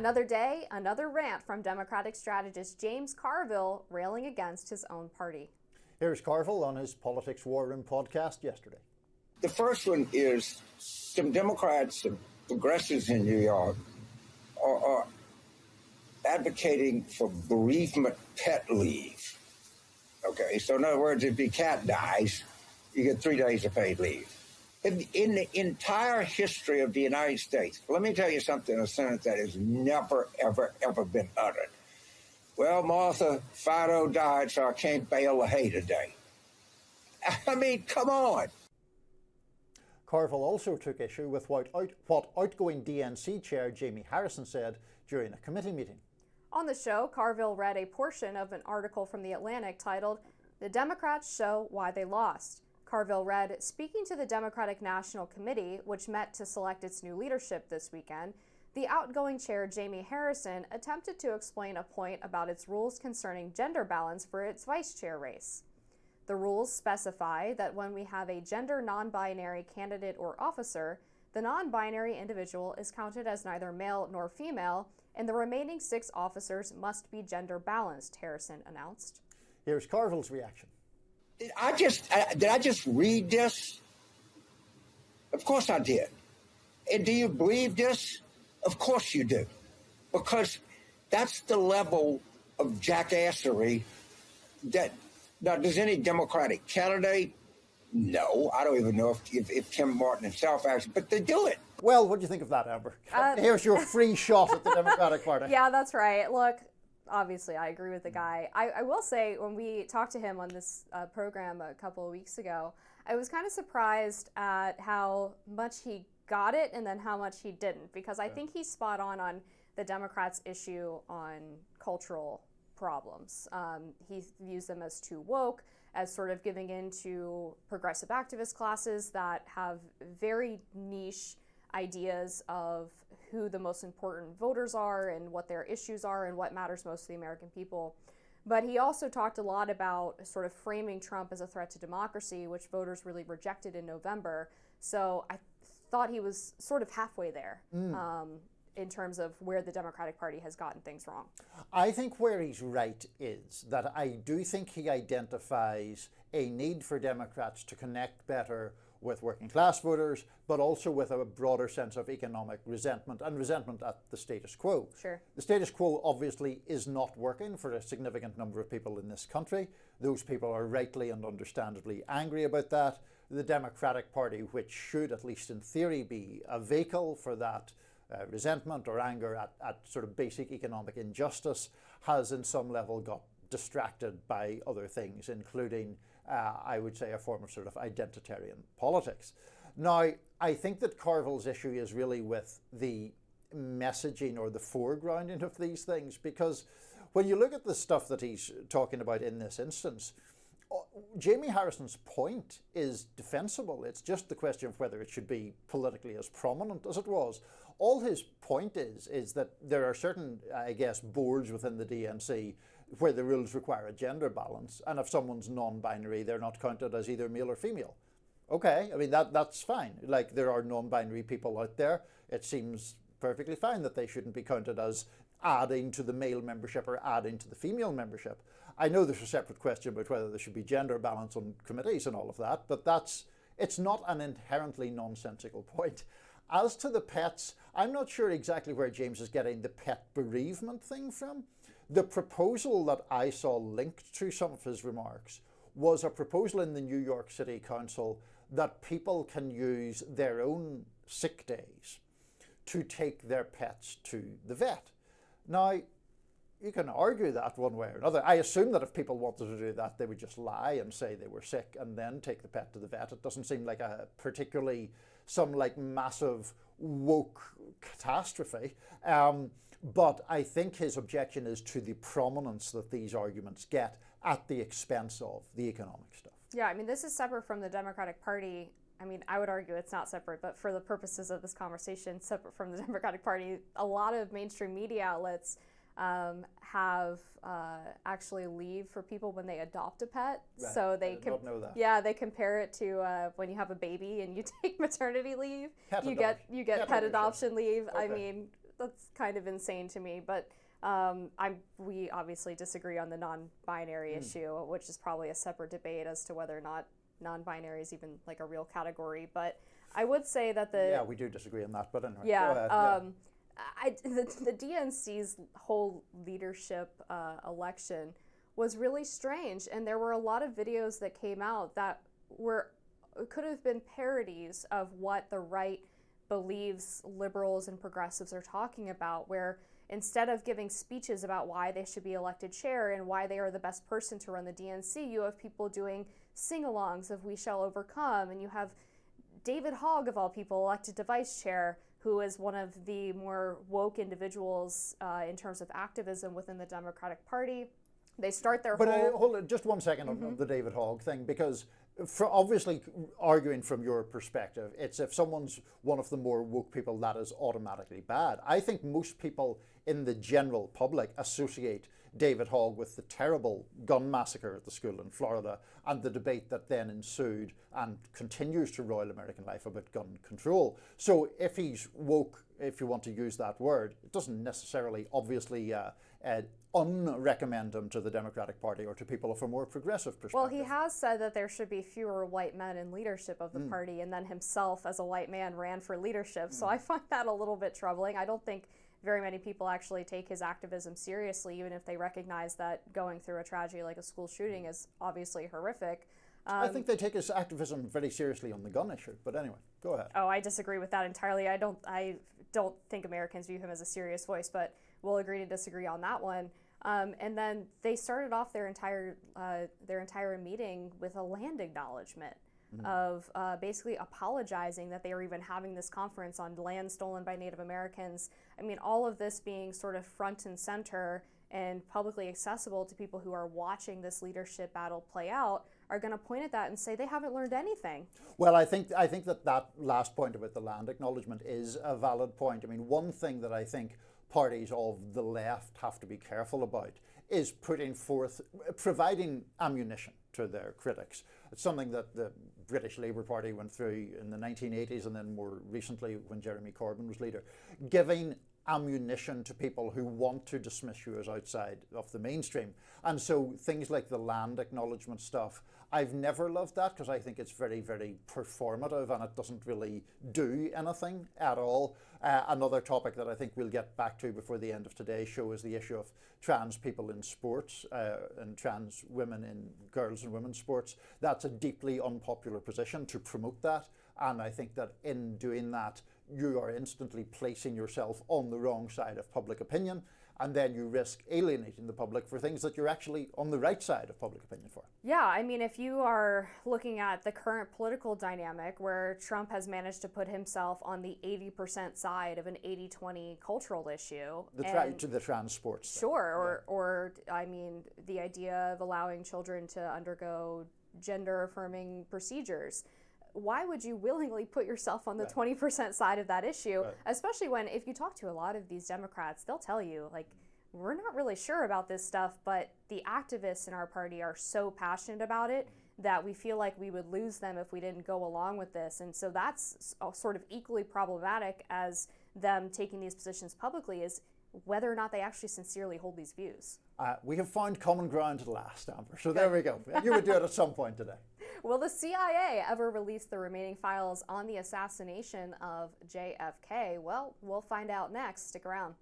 Another day, another rant from Democratic strategist James Carville railing against his own party. Here's Carville on his Politics War Room podcast yesterday. The first one is some Democrats, some progressives in New York, are advocating for bereavement pet leave. Okay, so in other words, if your cat dies, you get 3 days of paid leave. In the entire history of the United States, let me tell you something, a sentence that has never, ever, ever been uttered. Well, Martha, Fido died, so I can't bale the hay today. I mean, come on. Carville also took issue with what outgoing DNC chair Jamie Harrison said during a committee meeting. On the show, Carville read a portion of an article from The Atlantic titled, "The Democrats Show Why They Lost." Carville read, speaking to the Democratic National Committee, which met to select its new leadership this weekend, the outgoing chair, Jamie Harrison, attempted to explain a point about its rules concerning gender balance for its vice chair race. The rules specify that when we have a gender non-binary candidate or officer, the non-binary individual is counted as neither male nor female, and the remaining 6 officers must be gender balanced, Harrison announced. Here's Carville's reaction. Did I just read this? Of course I did. And do you believe this? Of course you do. Because that's the level of jackassery that, now does any Democratic candidate? No, I don't even know if Tim Martin himself actually, but they do it. Well, what do you think of that, Amber? Here's your free shot at the Democratic Party. Yeah, that's right. Look, obviously, I agree with the guy. I will say, when we talked to him on this program a couple of weeks ago, I was kind of surprised at how much he got it and then how much he didn't, because I think he's spot on the Democrats' issue on cultural problems. He views them as too woke, as sort of giving in to progressive activist classes that have very niche ideas of who the most important voters are and what their issues are and what matters most to the American people. But he also talked a lot about sort of framing Trump as a threat to democracy, which voters really rejected in November. So I thought he was sort of halfway there in terms of where the Democratic Party has gotten things wrong. I think where he's right is that I do think he identifies a need for Democrats to connect better with working class voters, but also with a broader sense of economic resentment and resentment at the status quo. Sure. The status quo obviously is not working for a significant number of people in this country. Those people are rightly and understandably angry about that. The Democratic Party, which should, at least in theory, be a vehicle for that resentment or anger at sort of basic economic injustice, has in some level got distracted by other things, including I would say a form of sort of identitarian politics. Now, I think that Carville's issue is really with the messaging or the foregrounding of these things, because when you look at the stuff that he's talking about in this instance, Jamie Harrison's point is defensible. It's just the question of whether it should be politically as prominent as it was. All his point is that there are certain, I guess, boards within the DNC where the rules require a gender balance, and if someone's non-binary, they're not counted as either male or female. Okay, I mean, that's fine. Like, there are non-binary people out there. It seems perfectly fine that they shouldn't be counted as adding to the male membership or adding to the female membership. I know there's a separate question about whether there should be gender balance on committees and all of that, but it's not an inherently nonsensical point. As to the pets, I'm not sure exactly where James is getting the pet bereavement thing from. The proposal that I saw linked to some of his remarks was a proposal in the New York City Council that people can use their own sick days to take their pets to the vet. Now, you can argue that one way or another. I assume that if people wanted to do that, they would just lie and say they were sick and then take the pet to the vet. It doesn't seem like a particularly some like massive woke catastrophe. But I think his objection is to the prominence that these arguments get at the expense of the economic stuff. Yeah, I mean, this is separate from the Democratic Party. I mean, I would argue it's not separate, but for the purposes of this conversation, separate from the Democratic Party, a lot of mainstream media outlets have actually leave for people when they adopt a pet. Right. So they don't know that. Yeah, they compare it to when you have a baby and you take maternity leave. Pet you get pet adoption leave. Okay. I mean, that's kind of insane to me. But we obviously disagree on the non-binary issue, which is probably a separate debate as to whether or not non-binary is even like a real category. But I would say that yeah, we do disagree on that. But anyway, yeah, go ahead. the DNC's whole leadership election was really strange, and there were a lot of videos that came out that could have been parodies of what the right believes liberals and progressives are talking about, where instead of giving speeches about why they should be elected chair and why they are the best person to run the DNC, you have people doing sing-alongs of "We Shall Overcome," and you have David Hogg, of all people, elected to vice chair, who is one of the more woke individuals in terms of activism within the Democratic Party. They start their hold on just 1 second on the David Hogg thing, because obviously arguing from your perspective, it's if someone's one of the more woke people, that is automatically bad. I think most people in the general public associate David Hogg with the terrible gun massacre at the school in Florida and the debate that then ensued and continues to roil American life about gun control. So if he's woke, if you want to use that word, it doesn't necessarily obviously unrecommend him to the Democratic Party or to people of a more progressive perspective. Well, he has said that there should be fewer white men in leadership of the party, and then himself as a white man ran for leadership. So I find that a little bit troubling. I don't think very many people actually take his activism seriously, even if they recognize that going through a tragedy like a school shooting is obviously horrific. I think they take his activism very seriously on the gun issue, but anyway, go ahead. Oh, I disagree with that entirely. I don't think Americans view him as a serious voice, but we'll agree to disagree on that one. And then they started off their entire meeting with a land acknowledgement of basically apologizing that they were even having this conference on land stolen by Native Americans. I mean, all of this being sort of front and center and publicly accessible to people who are watching this leadership battle play out are going to point at that and say they haven't learned anything. Well, I think that last point about the land acknowledgement is a valid point. I mean, one thing that I think parties of the left have to be careful about is providing ammunition to their critics. It's something that the British Labour Party went through in the 1980s and then more recently when Jeremy Corbyn was leader, giving ammunition to people who want to dismiss you as outside of the mainstream. And so things like the land acknowledgement stuff, I've never loved that because I think it's very, very performative and it doesn't really do anything at all. Another topic that I think we'll get back to before the end of today's show is the issue of trans people in sports and trans women in girls and women's sports. That's a deeply unpopular position to promote that. And I think that in doing that, you are instantly placing yourself on the wrong side of public opinion, and then you risk alienating the public for things that you're actually on the right side of public opinion for. Yeah, I mean, if you are looking at the current political dynamic where Trump has managed to put himself on the 80% side of an 80-20 cultural issue. To the trans sports thing. Sure, or I mean, the idea of allowing children to undergo gender-affirming procedures. Why would you willingly put yourself on the 20% side of that issue, especially when if you talk to a lot of these Democrats, they'll tell you, like, we're not really sure about this stuff, but the activists in our party are so passionate about it that we feel like we would lose them if we didn't go along with this. And so that's sort of equally problematic as them taking these positions publicly is whether or not they actually sincerely hold these views. We have found common ground at last, Amber. So there we go. You would do it at some point today. Will the CIA ever release the remaining files on the assassination of JFK? Well, we'll find out next. Stick around.